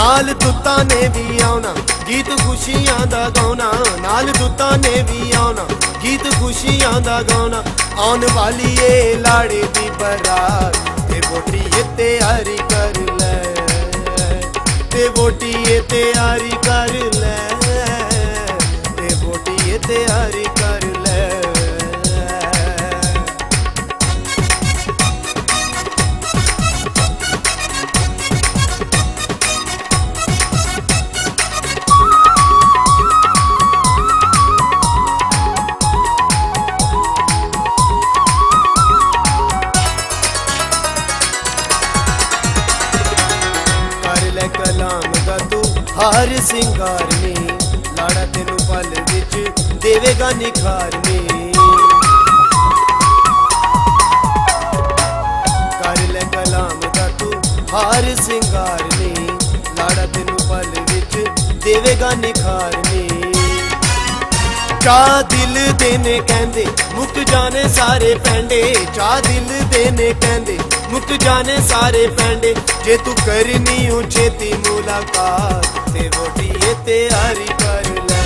नाल दूतां ने भी आउणा गीत खुशियां दा गाउणा, नाल दूतां ने भी आउणा गीत खुशियां दा गाउणा। आउण वाली ए लाड़े दी बरात ते वोटिए तैयारी कर ले, ते वोटिए तैयारी कर ले, ते वोटिए तैयारी कर ले। कलाम दा तू हार सिंगार नी, लाड़ा तेनू पल विच देवेगा निखार नी। कर ले कलाम दा तू हार सिंगार नी, लाड़ा तेनू पल विच देवेगा निखार नी। चाह दिल देने कहंदे मुक जाने सारे पैंडे, चाह दिल देने कहंदे मुक जाने सारे पैंडे। जे तू करनी हो छेती मुलाकात ते वोटिए तैयारी कर ले,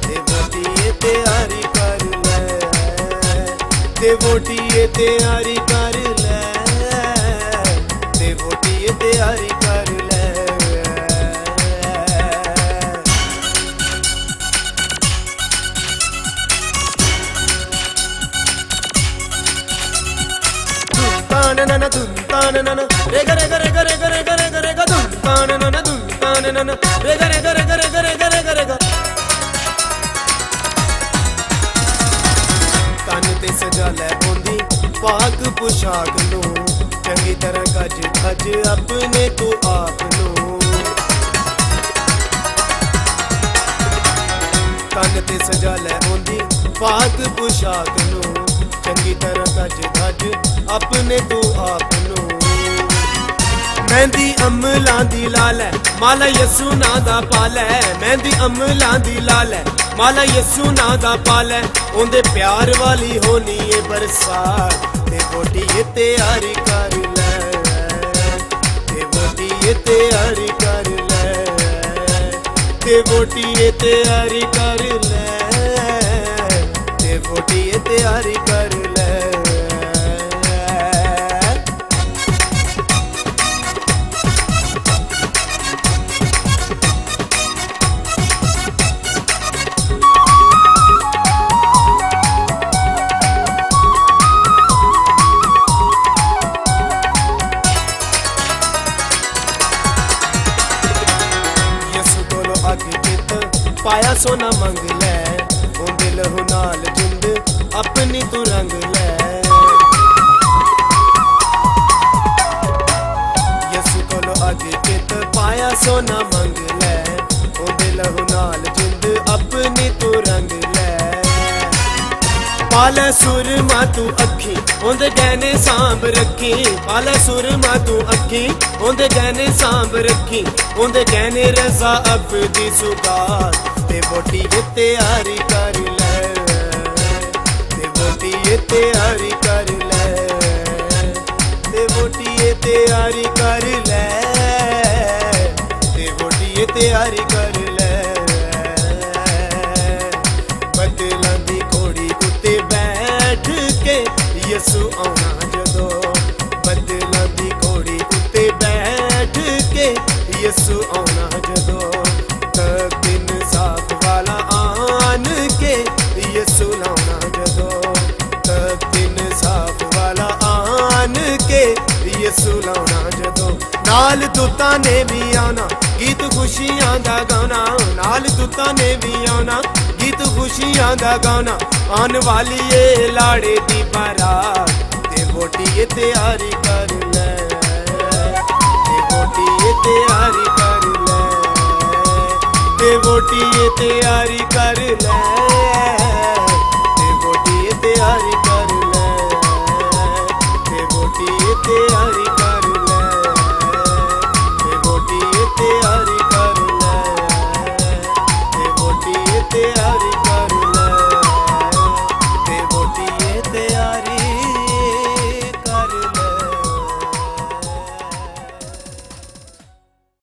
ते वोटिए तैयारी कर ले, ते वोटिए तैयारी कर ले, ते वोटिए तैयारी कर ले। नन धुन तान नन रे गरे गरे गरे गरे गरे गरे ग धुन तान नन धुन तान नन रे गरे गरे गरे गरे गरे गरे ग। तन ते सजा लै बोंदी पाक पोशाक नू, चंगी तरह गज धज अपने तू आप नू। तन ते सजा लै बोंदी पाक पोशाक नू, चंगी तरह गज धज अपने तू आप नू। मेहंदी अमलां दी लाल है माला यसू ना दा पाल है, मेहंदी अमलां दी लाल है माला यसू ना दा पाल है। उंदे प्यार वाली होनी है बरसात ते वोटिए तैयारी कर ले, ते वोटिए तैयारी कर ले, ते वोटिए तैयारी कर ले, ते वोटिए तैयारी कर ले। पाया सोना मंग ले, उंदे लहू नाल जिंद अपनी तू रंग ले। यसु कोलो अगे चित पाया सोना मंग ले, उंदे लहू नाल जिंद अपनी तू रंग ले। पाले सुरमा तू अखी उंदे गहने सांभ रखी, पाले सुरमा तू अखी उंदे गहने सांभ रखी। उंदे गहने रजा अब दी सुगात ते वोटिए तैयारी कर ले, ते वोटिए तैयारी कर ले, ते वोटिए तैयारी कर ले, ते वोटिए तैयारी कर ले। बदलां दी घोड़ी उत्ते बैठ के यसू आउणा जदों, बदलां दी घोड़ी उत्ते बैठ के यसू आउणा जदों। दिन साफ वाला आन के यसू लाउणा जदों, दिन साफ वाला आन के यसू लाउणा जदों। नाल दूतां ने भी आउणा गीत खुशियां दा गाउणा, नाल दूतां ने भी आउणा गीत खुशियां दा गाउणा। आउण वाली ए लाड़े दी बारात ते वोटिए तैयारी कर ले, ते वोटिए तैयारी कर ले, ते वोटिए तैयारी कर ले, ते वोटिए तैयारी कर ले, ते वोटिए तैयारी कर ले, ते वोटिए तैयारी कर ले, ते वोटिए तैयारी।